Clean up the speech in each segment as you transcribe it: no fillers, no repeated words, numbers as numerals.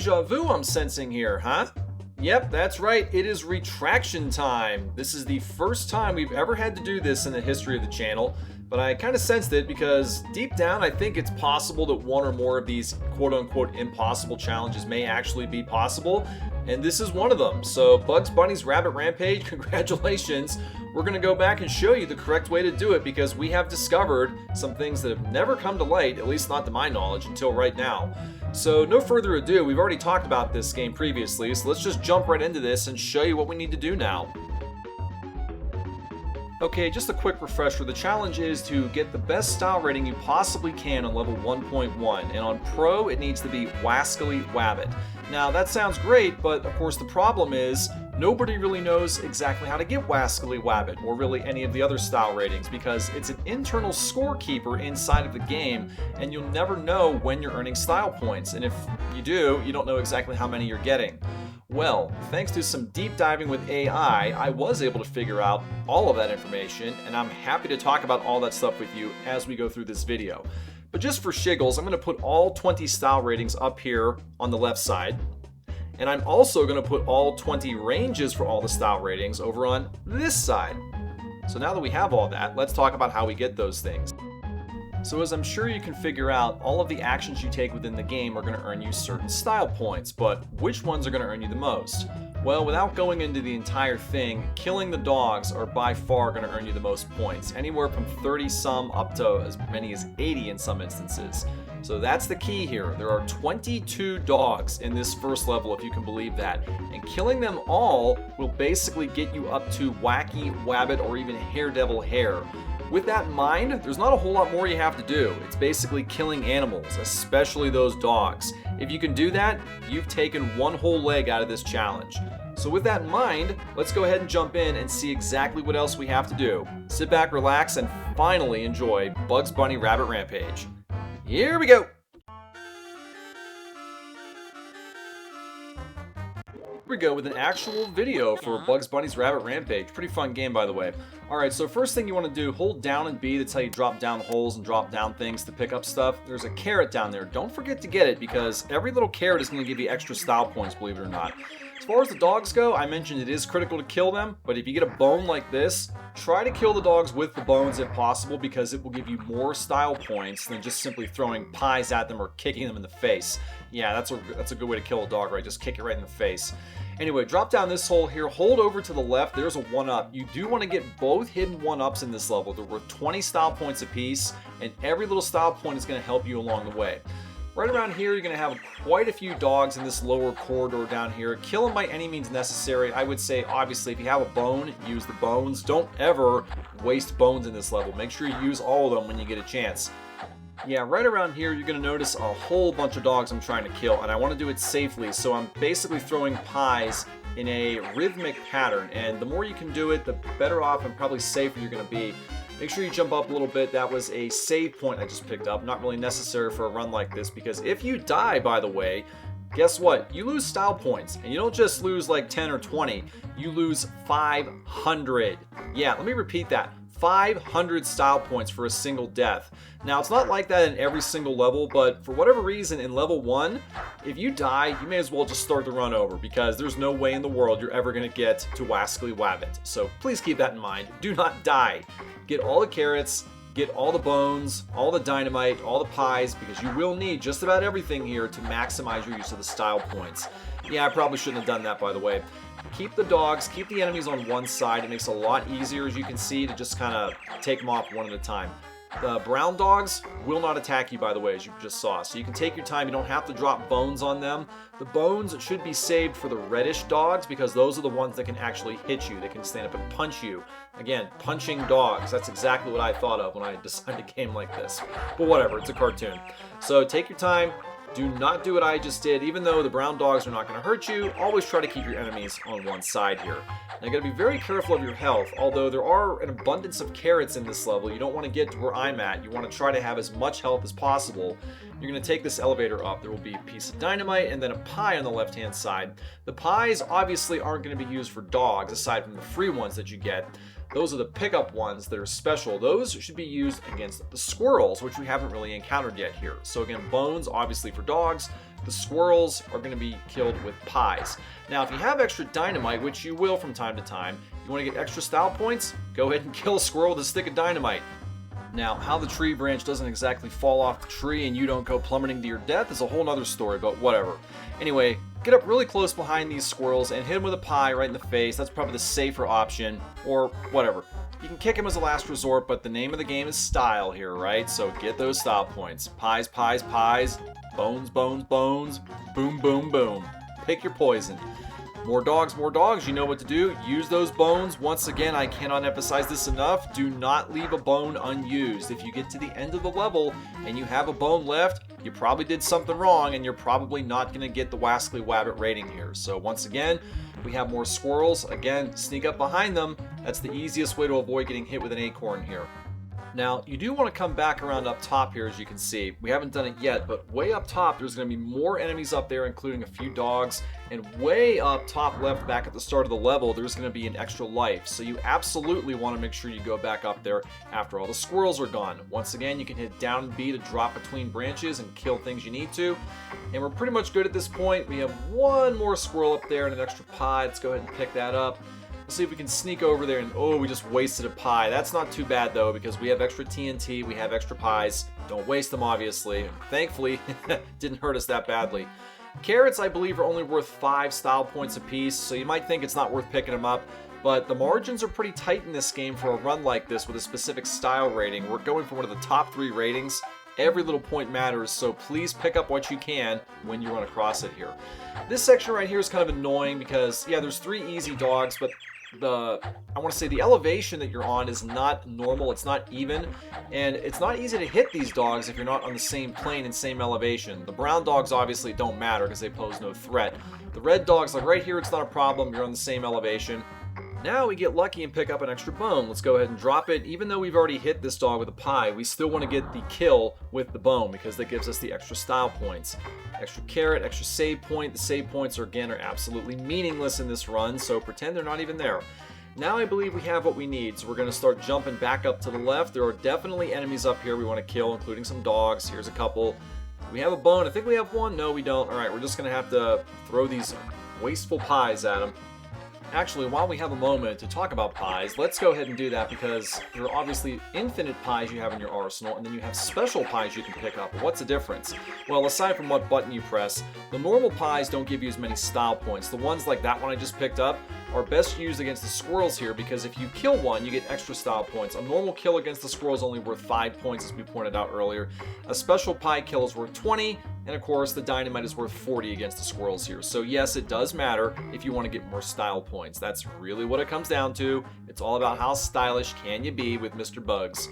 deja vu I'm sensing here, huh? Yep, that's right, it is retraction time. This is the first time we've ever had to do this in the history of the channel, but I kind of sensed it because deep down I think it's possible that one or more of these quote-unquote impossible challenges may actually be possible, and this is one of them. So Bugs Bunny's Rabbit Rampage, congratulations. We're going to go back and show you the correct way to do it because we have discovered some things that have never come to light, at least not to my knowledge, until right now. So no further ado, we've already talked about this game previously, so let's just jump right into this and show you what we need to do now. Okay, just a quick refresher. The challenge is to get the best style rating you possibly can on level 1.1, and on Pro it needs to be Wascally Wabbit. Now that sounds great, but of course the problem is nobody really knows exactly how to get Wascally Wabbit, or really any of the other style ratings, because it's an internal scorekeeper inside of the game, and you'll never know when you're earning style points, and if you do, you don't know exactly how many you're getting. Well, thanks to some deep diving with AI, I was able to figure out all of that information, and I'm happy to talk about all that stuff with you as we go through this video. But just for shiggles, I'm going to put all 20 style ratings up here on the left side, and I'm also going to put all 20 ranges for all the style ratings over on this side. So now that we have all that, let's talk about how we get those things. So as I'm sure you can figure out, all of the actions you take within the game are going to earn you certain style points, but which ones are going to earn you the most? Well, without going into the entire thing, killing the dogs are by far going to earn you the most points, anywhere from 30 some up to as many as 80 in some instances. So that's the key here. There are 22 dogs in this first level, if you can believe that, and killing them all will basically get you up to Wacky Wabbit or even Haredevil Hare. With that in mind, there's not a whole lot more you have to do. It's basically killing animals, especially those dogs. If you can do that, you've taken one whole leg out of this challenge. So with that in mind, let's go ahead and jump in and see exactly what else we have to do. Sit back, relax, and finally enjoy Bugs Bunny Rabbit Rampage. Here we go! Here we go with an actual video for Bugs Bunny's Rabbit Rampage. Pretty fun game, by the way. Alright, so first thing you want to do, hold down and B, that's how you drop down holes and drop down things to pick up stuff. There's a carrot down there. Don't forget to get it because every little carrot is going to give you extra style points, believe it or not. As far as the dogs go, I mentioned it is critical to kill them, but if you get a bone like this, try to kill the dogs with the bones if possible because it will give you more style points than just simply throwing pies at them or kicking them in the face. Yeah, that's a good way to kill a dog, right? Just kick it right in the face. Anyway, drop down this hole here, hold over to the left, there's a 1-up. You do want to get both hidden 1-ups in this level. They're worth 20 style points apiece, and every little style point is going to help you along the way. Right around here, you're going to have quite a few dogs in this lower corridor down here. Kill them by any means necessary. I would say, obviously, if you have a bone, use the bones. Don't ever waste bones in this level. Make sure you use all of them when you get a chance. Yeah, right around here, you're going to notice a whole bunch of dogs I'm trying to kill, and I want to do it safely, so I'm basically throwing pies in a rhythmic pattern, and the more you can do it, the better off and probably safer you're going to be. Make sure you jump up a little bit. That was a save point I just picked up. Not really necessary for a run like this, because if you die, by the way, guess what? You lose style points, and you don't just lose like 10 or 20, you lose 500. Yeah, let me repeat that. 500 style points for a single death. Now, it's not like that in every single level, but for whatever reason, in level 1, if you die, you may as well just start the run over, because there's no way in the world you're ever going to get to Wascally Wabbit. So please keep that in mind. Do not die. Get all the carrots, get all the bones, all the dynamite, all the pies, because you will need just about everything here to maximize your use of the style points. Yeah, I probably shouldn't have done that, by the way. Keep the dogs, keep the enemies on one side. It makes it a lot easier, as you can see, to just kind of take them off one at a time. The brown dogs will not attack you, by the way, as you just saw. So you can take your time. You don't have to drop bones on them. The bones should be saved for the reddish dogs because those are the ones that can actually hit you. They can stand up and punch you. Again, punching dogs. That's exactly what I thought of when I designed a game like this. But whatever, it's a cartoon. So take your time. Do not do what I just did. Even though the brown dogs are not going to hurt you, always try to keep your enemies on one side here. Now you got to be very careful of your health. Although there are an abundance of carrots in this level, you don't want to get to where I'm at. You want to try to have as much health as possible. You're going to take this elevator up. There will be a piece of dynamite and then a pie on the left-hand side. The pies obviously aren't going to be used for dogs, aside from the free ones that you get. Those are the pickup ones that are special. Those should be used against the squirrels, which we haven't really encountered yet here. So again, bones, obviously for dogs. The squirrels are going to be killed with pies. Now, if you have extra dynamite, which you will from time to time, you want to get extra style points, go ahead and kill a squirrel with a stick of dynamite. Now, how the tree branch doesn't exactly fall off the tree and you don't go plummeting to your death is a whole nother story, but whatever. Anyway, get up really close behind these squirrels and hit them with a pie right in the face. That's probably the safer option, or whatever. You can kick him as a last resort, but the name of the game is style here, right? So get those style points. Pies, pies, pies. Bones, bones, bones. Boom, boom, boom. Pick your poison. More dogs, you know what to do. Use those bones. Once again, I cannot emphasize this enough. Do not leave a bone unused. If you get to the end of the level and you have a bone left, you probably did something wrong and you're probably not going to get the Wascally Wabbit rating here. So once again, we have more squirrels. Again, sneak up behind them. That's the easiest way to avoid getting hit with an acorn here. Now, you do want to come back around up top here, as you can see. We haven't done it yet, but way up top, there's going to be more enemies up there, including a few dogs. And way up top left, back at the start of the level, there's going to be an extra life. So you absolutely want to make sure you go back up there after all the squirrels are gone. Once again, you can hit down and B to drop between branches and kill things you need to. And we're pretty much good at this point. We have one more squirrel up there and an extra pie. Let's go ahead and pick that up. Let's see if we can sneak over there and, oh, we just wasted a pie. That's not too bad, though, because we have extra TNT, we have extra pies. Don't waste them, obviously. Thankfully, didn't hurt us that badly. Carrots, I believe, are only worth 5 style points apiece, so you might think it's not worth picking them up, but the margins are pretty tight in this game for a run like this with a specific style rating. We're going for one of the top 3 ratings. Every little point matters, so please pick up what you can when you run across it here. This section right here is kind of annoying because, yeah, there's 3 easy dogs, but I want to say the elevation that you're on is not normal, it's not even, and it's not easy to hit these dogs if you're not on the same plane and same elevation. The brown dogs obviously don't matter because they pose no threat. The red dogs, like right here, it's not a problem, you're on the same elevation. Now we get lucky and pick up an extra bone. Let's go ahead and drop it. Even though we've already hit this dog with a pie, we still want to get the kill with the bone because that gives us the extra style points. Extra carrot, extra save point. The save points are absolutely meaningless in this run, so pretend they're not even there. Now I believe we have what we need, so we're going to start jumping back up to the left. There are definitely enemies up here we want to kill, including some dogs. Here's a couple. We have a bone. I think we have one. No, we don't. All right, we're just going to have to throw these wasteful pies at them. Actually, while we have a moment to talk about pies, let's go ahead and do that because there are obviously infinite pies you have in your arsenal, and then you have special pies you can pick up. What's the difference? Well, aside from what button you press, the normal pies don't give you as many style points. The ones like that one I just picked up are best used against the squirrels here because if you kill one, you get extra style points. A normal kill against the squirrel is only worth 5 points, as we pointed out earlier. A special pie kill is worth 20, and of course, the dynamite is worth 40 against the squirrels here. So yes, it does matter if you want to get more style points. That's really what it comes down to. It's all about how stylish can you be with Mr. Bugs.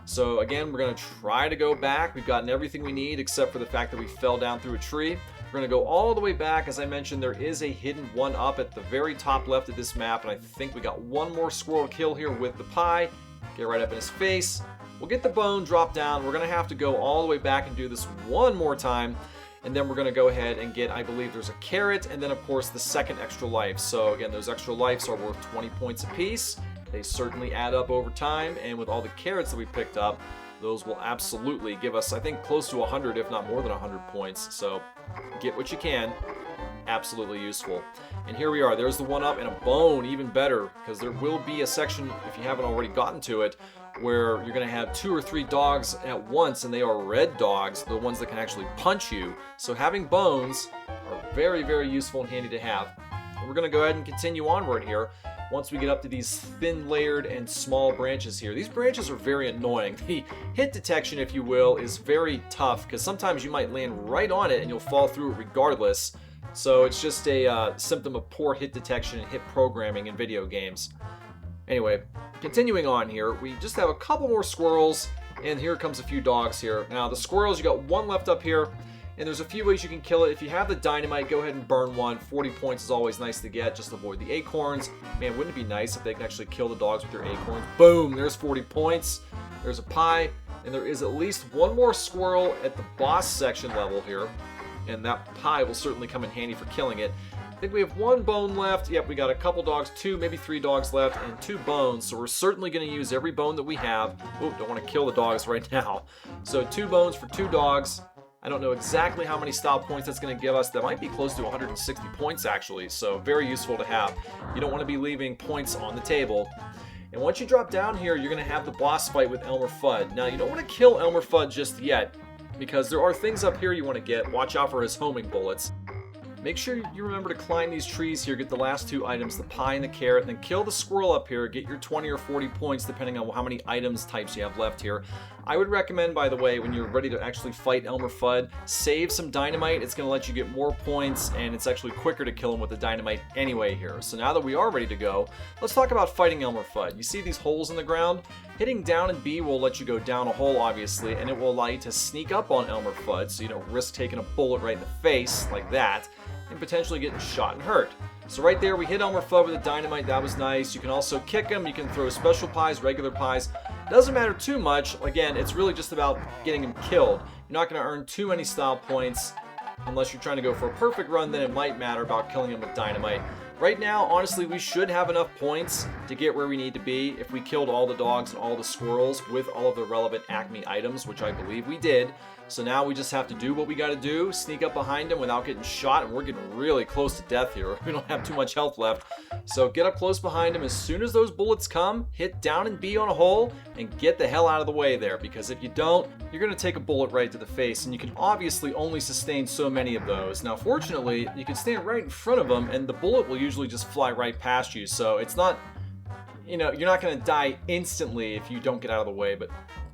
So again, we're going to try to go back. We've gotten everything we need except for the fact that we fell down through a tree. We're going to go all the way back. As I mentioned, there is a hidden one-up at the very top left of this map, and I think we got one more squirrel kill here with the pie. Get right up in his face. We'll get the bone, drop down. We're going to have to go all the way back and do this one more time, and then we're going to go ahead and get, I believe there's a carrot, and then of course the second extra life. So again, those extra lives are worth 20 points apiece. They certainly add up over time, and with all the carrots that we picked up, those will absolutely give us, I think, close to 100, if not more than 100 points. So get what you can. Absolutely useful. And here we are. There's the one up and a bone, even better, because there will be a section, if you haven't already gotten to it, where you're going to have 2 or 3 dogs at once, and they are red dogs, the ones that can actually punch you. So having bones are very, very useful and handy to have. And we're going to go ahead and continue onward here. Once we get up to these thin layered and small branches here. These branches are very annoying. The hit detection, if you will, is very tough because sometimes you might land right on it and you'll fall through it regardless. So it's just a symptom of poor hit detection and hit programming in video games. Anyway, continuing on here, we just have a couple more squirrels, and here comes a few dogs here. Now the squirrels, you got one left up here, and there's a few ways you can kill it. If you have the dynamite, go ahead and burn one. 40 points is always nice to get. Just avoid the acorns. Man, wouldn't it be nice if they can actually kill the dogs with their acorns? Boom, there's 40 points. There's a pie, and there is at least one more squirrel at the boss section level here, and that pie will certainly come in handy for killing it. I think we have one bone left. Yep, we got a couple dogs, 2, maybe 3 dogs left, and 2 bones. So we're certainly going to use every bone that we have. Oh, don't want to kill the dogs right now. So 2 bones for 2 dogs. I don't know exactly how many style points that's going to give us. That might be close to 160 points actually, so very useful to have. You don't want to be leaving points on the table. And once you drop down here, you're going to have the boss fight with Elmer Fudd. Now, you don't want to kill Elmer Fudd just yet, because there are things up here you want to get. Watch out for his homing bullets. Make sure you remember to climb these trees here, get the last 2 items, the pie and the carrot, then kill the squirrel up here, get your 20 or 40 points depending on how many items types you have left here. I would recommend, by the way, when you're ready to actually fight Elmer Fudd, save some dynamite. It's going to let you get more points, and it's actually quicker to kill him with the dynamite anyway here. So now that we are ready to go, let's talk about fighting Elmer Fudd. You see these holes in the ground? Hitting down and B will let you go down a hole, obviously, and it will allow you to sneak up on Elmer Fudd, so you don't risk taking a bullet right in the face like that, and potentially getting shot and hurt. So right there, we hit Elmer Fudd with a dynamite. That was nice. You can also kick him. You can throw special pies, regular pies. Doesn't matter too much. Again, it's really just about getting him killed. You're not going to earn too many style points unless you're trying to go for a perfect run. Then it might matter about killing him with dynamite. Right now, honestly, we should have enough points to get where we need to be if we killed all the dogs and all the squirrels with all of the relevant Acme items, which I believe we did. So now we just have to do what we got to do, sneak up behind him without getting shot, and we're getting really close to death here. We don't have too much health left. So get up close behind him. As soon as those bullets come, hit down and B on a hole and get the hell out of the way there, because if you don't, you're going to take a bullet right to the face, and you can obviously only sustain so many of those. Now, fortunately, you can stand right in front of him, and the bullet will usually just fly right past you, so it's not, you know, you're not going to die instantly if you don't get out of the way, but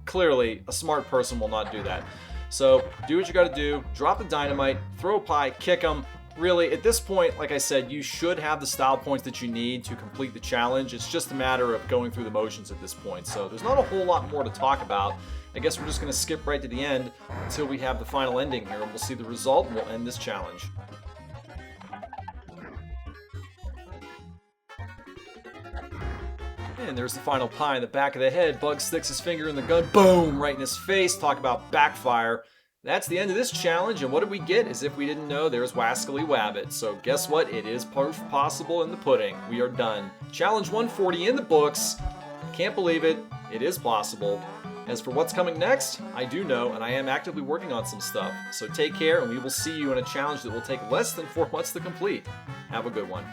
clearly a smart person will not do that. So do what you got to do, drop the dynamite, throw a pie, kick them. Really, at this point, like I said, you should have the style points that you need to complete the challenge. It's just a matter of going through the motions at this point. So there's not a whole lot more to talk about. I guess we're just going to skip right to the end until we have the final ending here, and we'll see the result, and we'll end this challenge. And there's the final pie in the back of the head. Bug sticks his finger in the gun, boom, right in his face. Talk about backfire. That's the end of this challenge, and what did we get? As if we didn't know, there's Wascally Wabbit. So guess what? It is proof possible in the pudding. We are done. Challenge 140 in the books. Can't believe it. It is possible. As for what's coming next, I do know, and I am actively working on some stuff. So take care, and we will see you in a challenge that will take less than 4 months to complete. Have a good one.